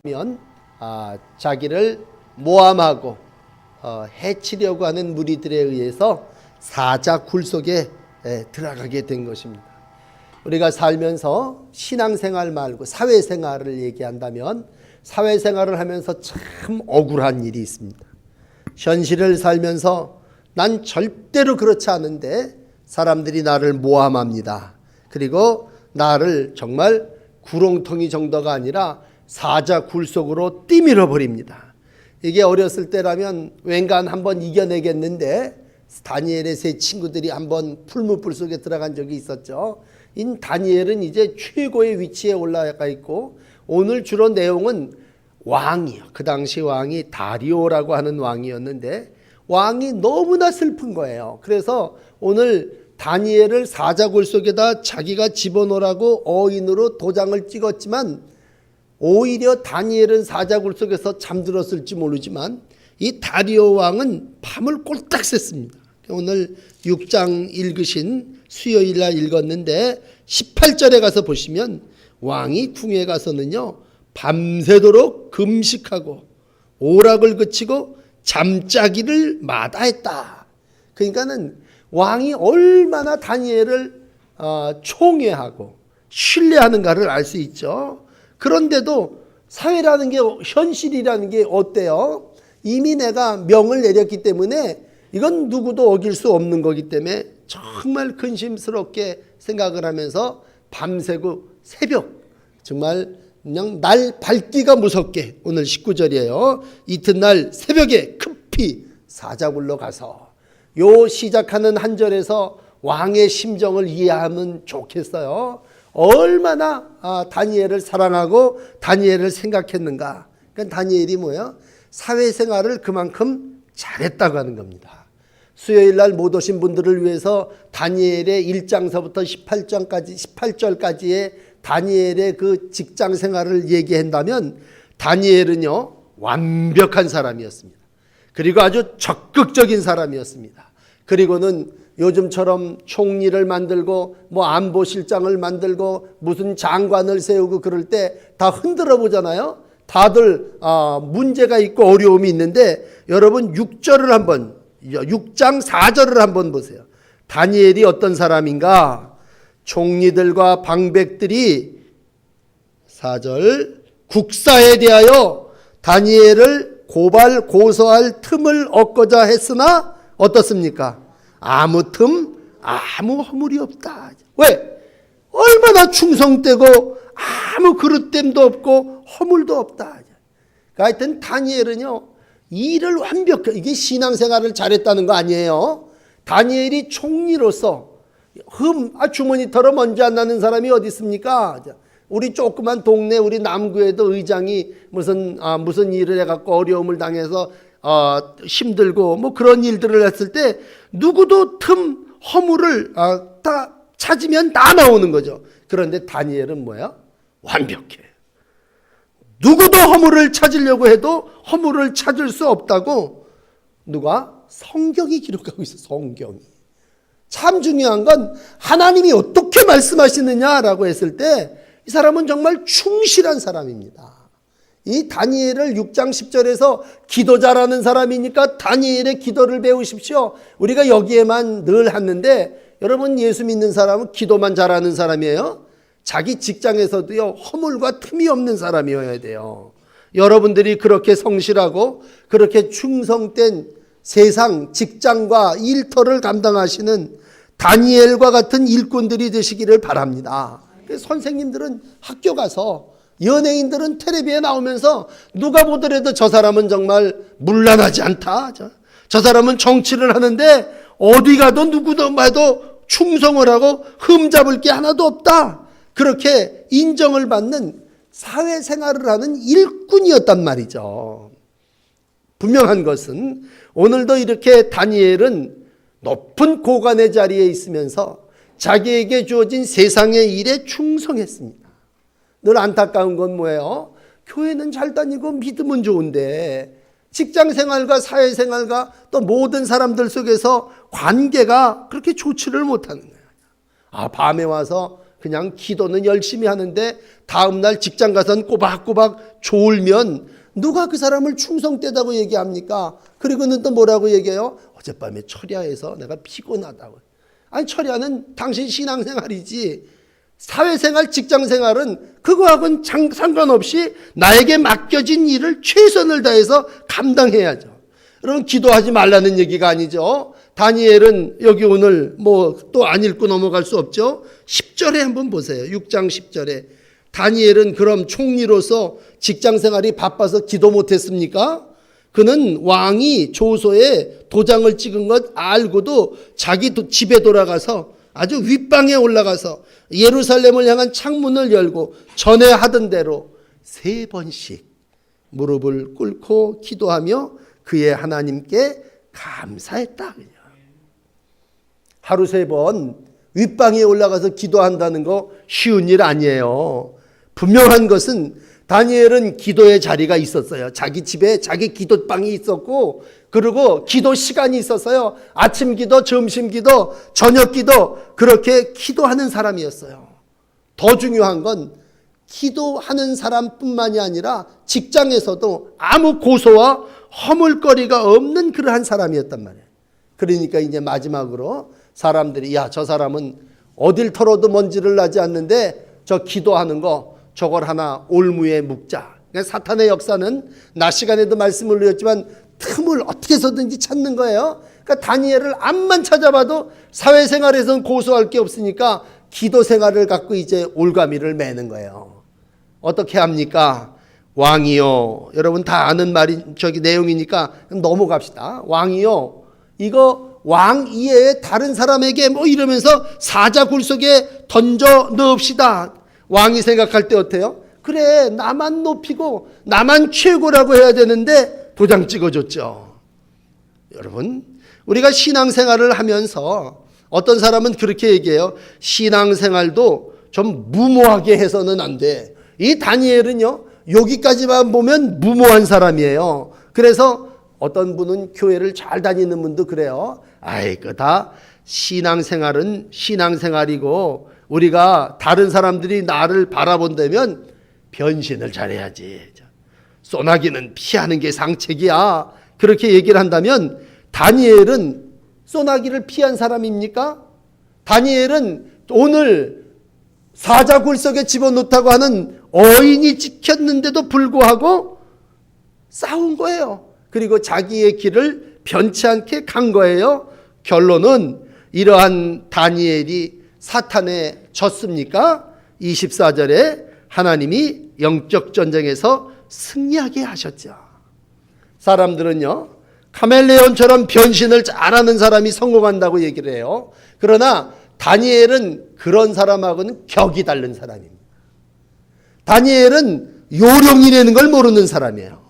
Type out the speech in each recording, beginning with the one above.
면 자기를 모함하고 해치려고 하는 무리들에 의해서 사자 굴 속에 들어가게 된 것입니다. 우리가 살면서 신앙생활 말고 사회생활을 얘기한다면 사회생활을 하면서 참 억울한 일이 있습니다. 현실을 살면서 난 절대로 그렇지 않은데 사람들이 나를 모함합니다. 그리고 나를 정말 구렁텅이 정도가 아니라 사자 굴 속으로 뛰밀어 버립니다. 이게 어렸을 때라면 웬간 한번 이겨내겠는데 다니엘의 세 친구들이 한번 풀무불 속에 들어간 적이 있었죠. 이 다니엘은 이제 최고의 위치에 올라가 있고 오늘 주로 내용은 왕이요. 그 당시 왕이 다리오라고 하는 왕이었는데 왕이 너무나 슬픈 거예요. 그래서 오늘 다니엘을 사자굴 속에다 자기가 집어넣으라고 어인으로 도장을 찍었지만 오히려 다니엘은 사자굴 속에서 잠들었을지 모르지만 이 다리오 왕은 밤을 꼴딱 샜습니다. 오늘 6장 읽으신 수요일 날 읽었는데 18절에 가서 보시면 왕이 궁에 가서는요 밤새도록 금식하고 오락을 그치고 잠자기를 마다했다. 그러니까는 왕이 얼마나 다니엘을 총애하고 신뢰하는가를 알 수 있죠. 그런데도 사회라는 게 현실이라는 게 어때요? 이미 내가 명을 내렸기 때문에 이건 누구도 어길 수 없는 거기 때문에 정말 근심스럽게 생각을 하면서 밤새고 새벽 정말 그냥 날 밝기가 무섭게 오늘 19절이에요. 이튿날 새벽에 급히 사자굴로 가서 요 시작하는 한 절에서 왕의 심정을 이해하면 좋겠어요. 얼마나 다니엘을 사랑하고 다니엘을 생각했는가. 그러니까 다니엘이 뭐예요? 사회생활을 그만큼 잘했다고 하는 겁니다. 수요일 날 못 오신 분들을 위해서 다니엘의 1장서부터 18절까지의 다니엘의 그 직장 생활을 얘기한다면 다니엘은요 완벽한 사람이었습니다. 그리고 아주 적극적인 사람이었습니다. 그리고는 요즘처럼 총리를 만들고 뭐 안보실장을 만들고 무슨 장관을 세우고 그럴 때 다 흔들어 보잖아요. 다들 문제가 있고 어려움이 있는데 여러분 6장 4절을 한번 보세요. 다니엘이 어떤 사람인가? 총리들과 방백들이 4절 국사에 대하여 다니엘을 고소할 틈을 얻고자 했으나 어떻습니까? 아무 틈 아무 허물이 없다. 왜? 얼마나 충성되고 아무 그릇됨도 없고 허물도 없다. 하여튼 다니엘은요 일을 완벽하게 이게 신앙생활을 잘했다는 거 아니에요. 다니엘이 총리로서 주머니털어 먼지 안 나는 사람이 어디 있습니까? 우리 조그만 동네 우리 남구에도 의장이 무슨 일을 해갖고 어려움을 당해서 힘들고 뭐 그런 일들을 했을 때 누구도 틈 허물을 다 찾으면 다 나오는 거죠. 그런데 다니엘은 뭐야? 완벽해. 누구도 허물을 찾으려고 해도 허물을 찾을 수 없다고 누가? 성경이 기록하고 있어. 성경이. 참 중요한 건 하나님이 어떻게 말씀하시느냐라고 했을 때 이 사람은 정말 충실한 사람입니다. 이 다니엘을 6장 10절에서 기도 잘하는 사람이니까 다니엘의 기도를 배우십시오. 우리가 여기에만 늘 하는데 여러분 예수 믿는 사람은 기도만 잘하는 사람이에요. 자기 직장에서도요 허물과 틈이 없는 사람이어야 돼요. 여러분들이 그렇게 성실하고 그렇게 충성된 세상 직장과 일터를 감당하시는 다니엘과 같은 일꾼들이 되시기를 바랍니다. 선생님들은 학교 가서 연예인들은 텔레비에 나오면서 누가 보더라도 저 사람은 정말 문란하지 않다. 저 사람은 정치를 하는데 어디 가도 누구도 봐도 충성을 하고 흠잡을 게 하나도 없다. 그렇게 인정을 받는 사회생활을 하는 일꾼이었단 말이죠. 분명한 것은 오늘도 이렇게 다니엘은 높은 고관의 자리에 있으면서 자기에게 주어진 세상의 일에 충성했습니다. 늘 안타까운 건 뭐예요? 교회는 잘 다니고 믿음은 좋은데 직장생활과 사회생활과 또 모든 사람들 속에서 관계가 그렇게 좋지를 못하는 거예요. 밤에 와서 그냥 기도는 열심히 하는데 다음날 직장 가서는 꼬박꼬박 졸면 누가 그 사람을 충성되다고 얘기합니까? 그리고는 또 뭐라고 얘기해요? 어젯밤에 철야해서 내가 피곤하다고. 아니, 철야는 당신 신앙생활이지 사회생활, 직장생활은 그거하고는 상관없이 나에게 맡겨진 일을 최선을 다해서 감당해야죠. 여러분, 기도하지 말라는 얘기가 아니죠. 다니엘은 여기 오늘 또 안 읽고 넘어갈 수 없죠. 10절에 한번 보세요. 6장 10절에 다니엘은 그럼 총리로서 직장생활이 바빠서 기도 못했습니까? 그는 왕이 조서에 도장을 찍은 것 알고도 자기 집에 돌아가서 아주 윗방에 올라가서 예루살렘을 향한 창문을 열고 전에 하던 대로 3번씩 무릎을 꿇고 기도하며 그의 하나님께 감사했다. 하루 3번 윗방에 올라가서 기도한다는 거 쉬운 일 아니에요. 분명한 것은 다니엘은 기도의 자리가 있었어요. 자기 집에 자기 기도방이 있었고, 그리고 기도 시간이 있었어요. 아침 기도, 점심 기도, 저녁 기도, 그렇게 기도하는 사람이었어요. 더 중요한 건 기도하는 사람뿐만이 아니라 직장에서도 아무 고소와 허물거리가 없는 그러한 사람이었단 말이에요. 그러니까 이제 마지막으로 사람들이 저 사람은 어딜 털어도 먼지를 나지 않는데 저 기도하는 거 저걸 하나 올무에 묵자. 그러니까 사탄의 역사는 낮 시간에도 말씀을 드렸지만 틈을 어떻게 해서든지 찾는 거예요. 그러니까 다니엘을 앞만 찾아봐도 사회생활에서는 고소할 게 없으니까 기도 생활을 갖고 이제 올가미를 매는 거예요. 어떻게 합니까? 왕이요. 여러분 다 아는 내용이니까 넘어갑시다. 왕이요. 이거 왕 이외에 다른 사람에게 이러면서 사자굴 속에 던져 넣읍시다. 왕이 생각할 때 어때요? 그래, 나만 높이고 나만 최고라고 해야 되는데 도장 찍어줬죠. 여러분, 우리가 신앙생활을 하면서 어떤 사람은 그렇게 얘기해요. 신앙생활도 좀 무모하게 해서는 안 돼. 이 다니엘은요, 여기까지만 보면 무모한 사람이에요. 그래서 어떤 분은 교회를 잘 다니는 분도 그래요. 그 다 신앙생활은 신앙생활이고 우리가 다른 사람들이 나를 바라본다면 변신을 잘해야지. 소나기는 피하는 게 상책이야. 그렇게 얘기를 한다면 다니엘은 소나기를 피한 사람입니까? 다니엘은 오늘 사자굴 속에 집어넣다고 하는 어인이 지켰는데도 불구하고 싸운 거예요. 그리고 자기의 길을 변치 않게 간 거예요. 결론은 이러한 다니엘이 사탄에 졌습니까? 24절에 하나님이 영적 전쟁에서 승리하게 하셨죠. 사람들은요, 카멜레온처럼 변신을 잘하는 사람이 성공한다고 얘기를 해요. 그러나 다니엘은 그런 사람하고는 격이 다른 사람입니다. 다니엘은 요령이라는 걸 모르는 사람이에요.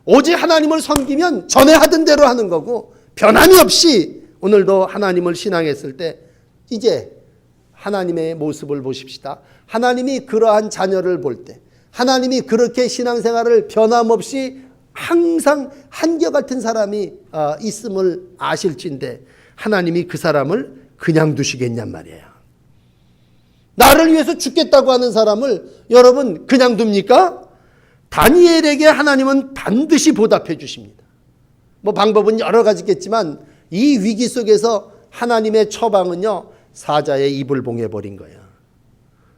오직 하나님을 섬기면 전에 하던 대로 하는 거고 변함이 없이 오늘도 하나님을 신앙했을 때 이제 하나님의 모습을 보십시다. 하나님이 그러한 자녀를 볼 때 하나님이 그렇게 신앙생활을 변함없이 항상 한결같은 사람이 있음을 아실진데 하나님이 그 사람을 그냥 두시겠냔 말이에요. 나를 위해서 죽겠다고 하는 사람을 여러분 그냥 둡니까? 다니엘에게 하나님은 반드시 보답해 주십니다. 방법은 여러 가지겠지만 이 위기 속에서 하나님의 처방은요, 사자의 입을 봉해버린 거예요.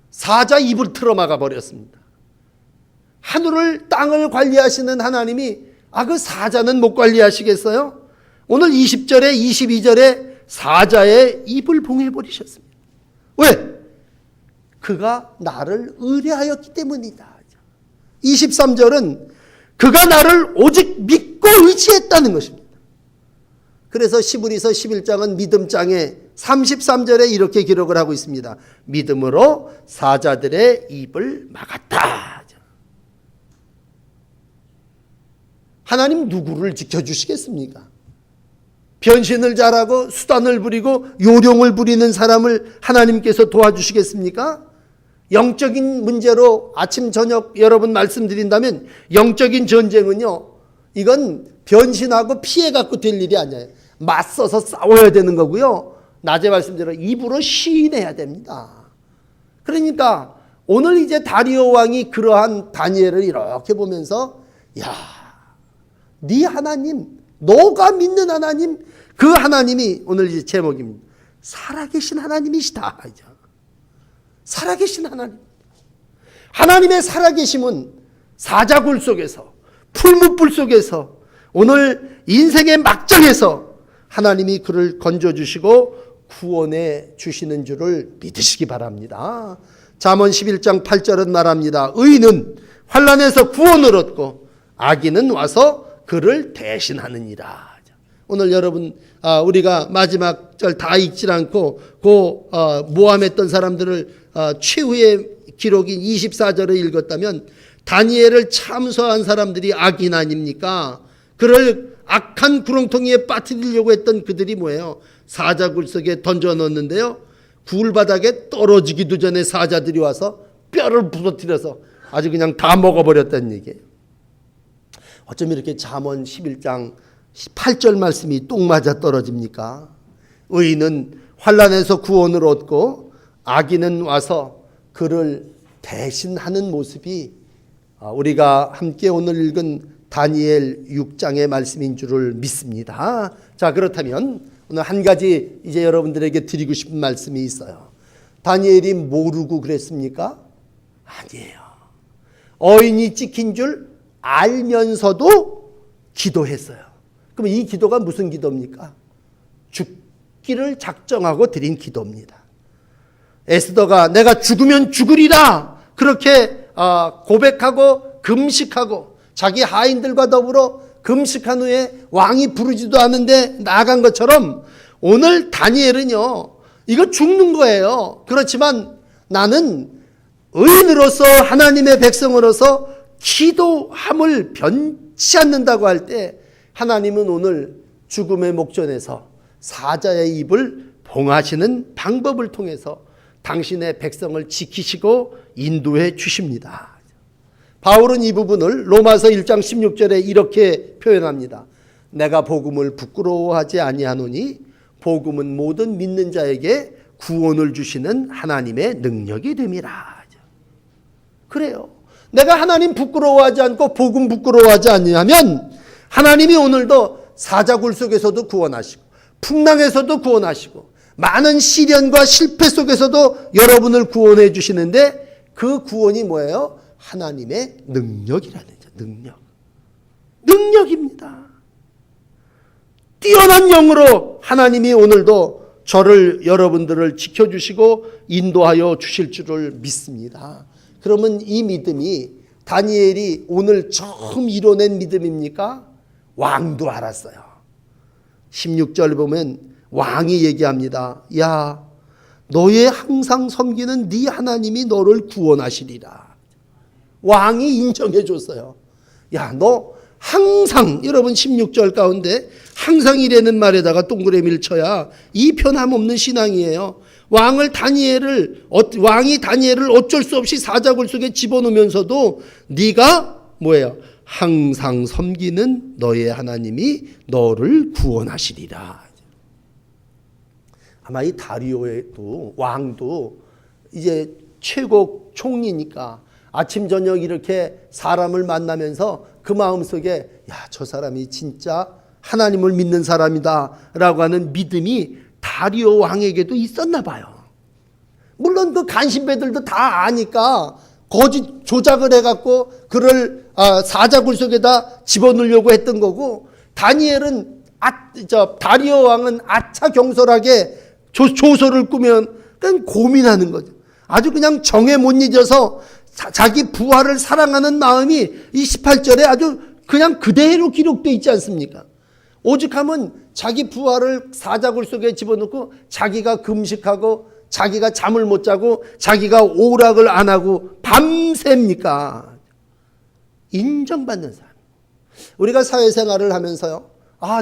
사자 입을 틀어막아 버렸습니다. 하늘을 땅을 관리하시는 하나님이 그 사자는 못 관리하시겠어요? 오늘 20절에 22절에 사자의 입을 봉해버리셨습니다. 왜? 그가 나를 의뢰하였기 때문이다. 23절은 그가 나를 오직 믿고 의지했다는 것입니다. 그래서 시브리서 11장은 믿음장에 33절에 이렇게 기록을 하고 있습니다. 믿음으로 사자들의 입을 막았다. 하나님 누구를 지켜주시겠습니까? 변신을 잘하고 수단을 부리고 요령을 부리는 사람을 하나님께서 도와주시겠습니까? 영적인 문제로 아침 저녁 여러분 말씀드린다면 영적인 전쟁은요, 이건 변신하고 피해 갖고 될 일이 아니에요. 맞서서 싸워야 되는 거고요. 낮에 말씀드린 입으로 시인해야 됩니다. 그러니까 오늘 이제 다리오 왕이 그러한 다니엘을 이렇게 보면서 야, 네 하나님, 너가 믿는 하나님, 그 하나님이 오늘 이제 제목입니다. 살아계신 하나님이시다. 살아계신 하나님. 하나님의 살아계심은 사자굴 속에서, 풀무불 속에서, 오늘 인생의 막장에서 하나님이 그를 건져주시고 구원해 주시는 줄을 믿으시기 바랍니다. 잠언 11장 8절은 말합니다. 의인은 환난에서 구원을 얻고 악인은 와서 그를 대신하느니라. 오늘 여러분 우리가 마지막 절 다 읽지 않고 모함했던 사람들을 최후의 기록인 24절을 읽었다면 다니엘을 참소한 사람들이 악인 아닙니까? 그를 악한 구렁텅이에 빠뜨리려고 했던 그들이 뭐예요? 사자굴 속에 던져 넣었는데요, 굴바닥에 떨어지기도 전에 사자들이 와서 뼈를 부서뜨려서 아주 그냥 다 먹어버렸다는 얘기예요. 어쩜 이렇게 잠언 11장 8절 말씀이 똥 맞아 떨어집니까? 의인은 환난에서 구원을 얻고 악인은 와서 그를 대신하는 모습이 우리가 함께 오늘 읽은 다니엘 6장의 말씀인 줄을 믿습니다. 자, 그렇다면 오늘 한 가지 이제 여러분들에게 드리고 싶은 말씀이 있어요. 다니엘이 모르고 그랬습니까? 아니에요. 어인이 찍힌 줄 알면서도 기도했어요. 그럼 이 기도가 무슨 기도입니까? 죽기를 작정하고 드린 기도입니다. 에스더가 내가 죽으면 죽으리라 그렇게 고백하고 금식하고 자기 하인들과 더불어 금식한 후에 왕이 부르지도 않은데 나간 것처럼 오늘 다니엘은요, 이거 죽는 거예요. 그렇지만 나는 의인으로서 하나님의 백성으로서 기도함을 변치 않는다고 할 때 하나님은 오늘 죽음의 목전에서 사자의 입을 봉하시는 방법을 통해서 당신의 백성을 지키시고 인도해 주십니다. 바울은 이 부분을 로마서 1장 16절에 이렇게 표현합니다. 내가 복음을 부끄러워하지 아니하노니 복음은 모든 믿는 자에게 구원을 주시는 하나님의 능력이 됨이라. 그래요. 내가 하나님 부끄러워하지 않고 복음 부끄러워하지 않냐면 하나님이 오늘도 사자굴 속에서도 구원하시고 풍랑에서도 구원하시고 많은 시련과 실패 속에서도 여러분을 구원해 주시는데 그 구원이 뭐예요? 하나님의 능력이라는 거죠. 능력입니다. 뛰어난 영으로 하나님이 오늘도 저를 여러분들을 지켜주시고 인도하여 주실 줄을 믿습니다. 그러면 이 믿음이 다니엘이 오늘 처음 이뤄낸 믿음입니까? 왕도 알았어요. 16절 보면 왕이 얘기합니다. 야, 너의 항상 섬기는 네 하나님이 너를 구원하시리라. 왕이 인정해 줬어요. 야, 너 항상, 여러분 16절 가운데 항상이라는 말에다가 동그라미를 쳐야 이 변함없는 신앙이에요. 왕이 다니엘을 어쩔 수 없이 사자굴 속에 집어넣으면서도 네가 뭐예요? 항상 섬기는 너의 하나님이 너를 구원하시리라. 아마 이 다리오의 왕도 이제 최고 총리니까 아침 저녁 이렇게 사람을 만나면서 그 마음속에 야, 저 사람이 진짜 하나님을 믿는 사람이다 라고 하는 믿음이 다리오 왕에게도 있었나 봐요. 물론 그 간신배들도 다 아니까 거짓 조작을 해갖고 그를 사자굴 속에다 집어넣으려고 했던 거고, 다니엘은 다리오 왕은 아차 경솔하게 조소를 꾸면 그냥 고민하는 거죠. 아주 그냥 정에 못 잊어서 자기 부하를 사랑하는 마음이 이 18절에 아주 그냥 그대로 기록되어 있지 않습니까? 오죽하면 자기 부하를 사자굴 속에 집어넣고 자기가 금식하고 자기가 잠을 못 자고 자기가 오락을 안 하고 밤새입니까? 인정받는 사람. 우리가 사회생활을 하면서요,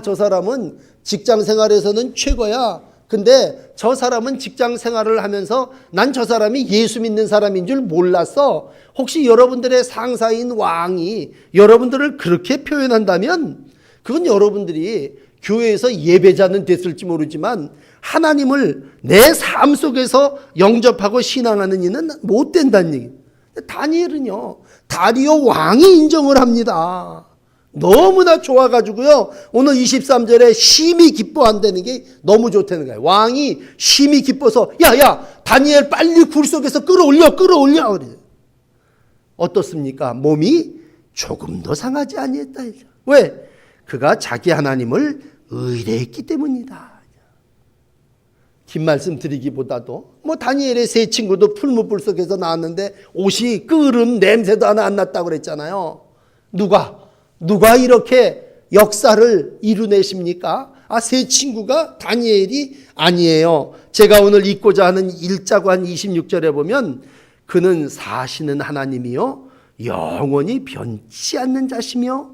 저 사람은 직장생활에서는 최고야. 근데 저 사람은 직장생활을 하면서 난 저 사람이 예수 믿는 사람인 줄 몰랐어. 혹시 여러분들의 상사인 왕이 여러분들을 그렇게 표현한다면 그건 여러분들이 교회에서 예배자는 됐을지 모르지만 하나님을 내 삶 속에서 영접하고 신앙하는 이는 못 된다는 얘기예요. 다니엘은요, 다리오 왕이 인정을 합니다. 너무나 좋아가지고요, 오늘 23절에 심히 기뻐한다는 게 너무 좋다는 거예요. 왕이 심히 기뻐서 야 다니엘 빨리 굴 속에서 끌어올려 그래요. 어떻습니까? 몸이 조금도 상하지 아니했다. 왜? 그가 자기 하나님을 의뢰했기 때문이다. 긴 말씀 드리기보다도 다니엘의 세 친구도 풀무불 속에서 나왔는데 옷이 끓은 냄새도 하나 안 났다고 그랬잖아요. 누가 이렇게 역사를 이루내십니까? 세 친구가 다니엘이 아니에요. 제가 오늘 읽고자 하는 1자관 26절에 보면 그는 사시는 하나님이요 영원히 변치 않는 자시며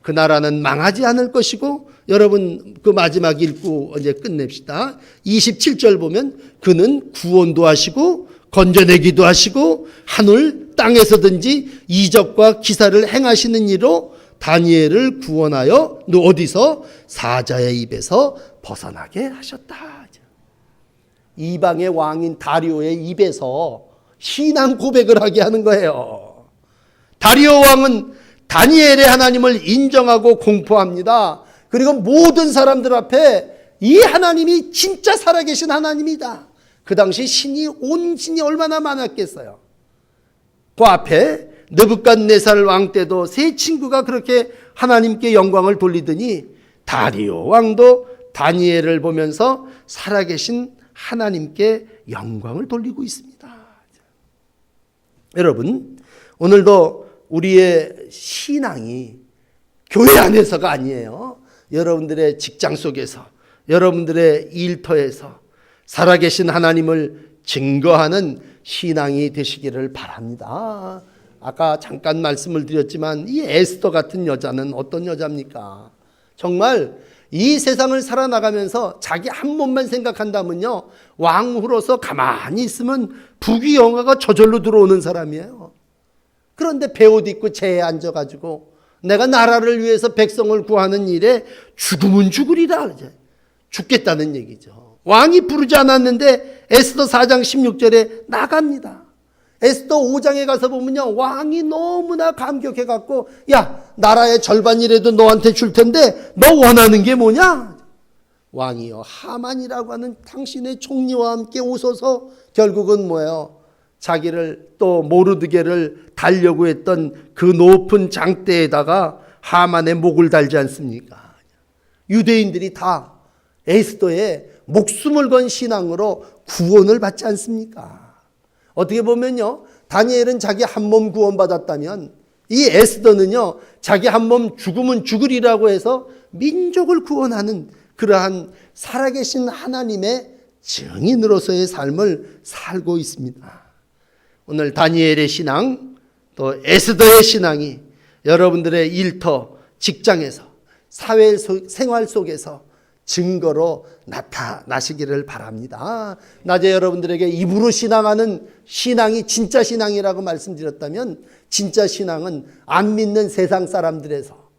그 나라는 망하지 않을 것이고, 여러분 그 마지막 읽고 이제 끝냅시다. 27절 보면 그는 구원도 하시고 건져내기도 하시고 하늘 땅에서든지 이적과 기사를 행하시는 이로 다니엘을 구원하여 어디서? 사자의 입에서 벗어나게 하셨다. 이방의 왕인 다리오의 입에서 신앙 고백을 하게 하는 거예요. 다리오 왕은 다니엘의 하나님을 인정하고 공포합니다. 그리고 모든 사람들 앞에 이 하나님이 진짜 살아계신 하나님이다. 그 당시 온 신이 얼마나 많았겠어요. 그 앞에 느부갓네살 왕 때도 세 친구가 그렇게 하나님께 영광을 돌리더니 다리오 왕도 다니엘을 보면서 살아계신 하나님께 영광을 돌리고 있습니다. 여러분, 오늘도 우리의 신앙이 교회 안에서가 아니에요. 여러분들의 직장 속에서, 여러분들의 일터에서 살아계신 하나님을 증거하는 신앙이 되시기를 바랍니다. 아까 잠깐 말씀을 드렸지만 이 에스더 같은 여자는 어떤 여자입니까? 정말 이 세상을 살아나가면서 자기 한 몸만 생각한다면요, 왕후로서 가만히 있으면 부귀영화가 저절로 들어오는 사람이에요. 그런데 배옷 입고 재에 앉아가지고 내가 나라를 위해서 백성을 구하는 일에 죽으면 죽으리라, 죽겠다는 얘기죠. 왕이 부르지 않았는데 에스더 4장 16절에 나갑니다. 에스더 5장에 가서 보면요, 왕이 너무나 감격해갖고 야, 나라의 절반이라도 너한테 줄 텐데 너 원하는 게 뭐냐? 왕이요, 하만이라고 하는 당신의 총리와 함께 오소서. 결국은 뭐예요? 자기를 또 모르드게를 달려고 했던 그 높은 장대에다가 하만의 목을 달지 않습니까? 유대인들이 다 에스더의 목숨을 건 신앙으로 구원을 받지 않습니까? 어떻게 보면요, 다니엘은 자기 한 몸 구원받았다면 이 에스더는요, 자기 한 몸 죽으면 죽으리라고 해서 민족을 구원하는 그러한 살아계신 하나님의 증인으로서의 삶을 살고 있습니다. 오늘 다니엘의 신앙, 또 에스더의 신앙이 여러분들의 일터, 직장에서, 사회생활 속에서 증거로 나타나시기를 바랍니다. 낮에 여러분들에게 입으로 신앙하는 신앙이 진짜 신앙이라고 말씀드렸다면, 진짜 신앙은 안 믿는 세상 사람들에서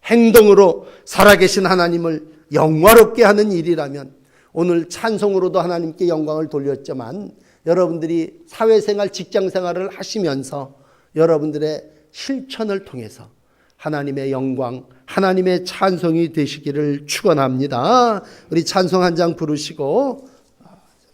행동으로 살아계신 하나님을 영화롭게 하는 일이라면, 오늘 찬송으로도 하나님께 영광을 돌렸지만 여러분들이 사회생활, 직장생활을 하시면서 여러분들의 실천을 통해서 하나님의 영광, 하나님의 찬송이 되시기를 축원합니다. 우리 찬송 한 장 부르시고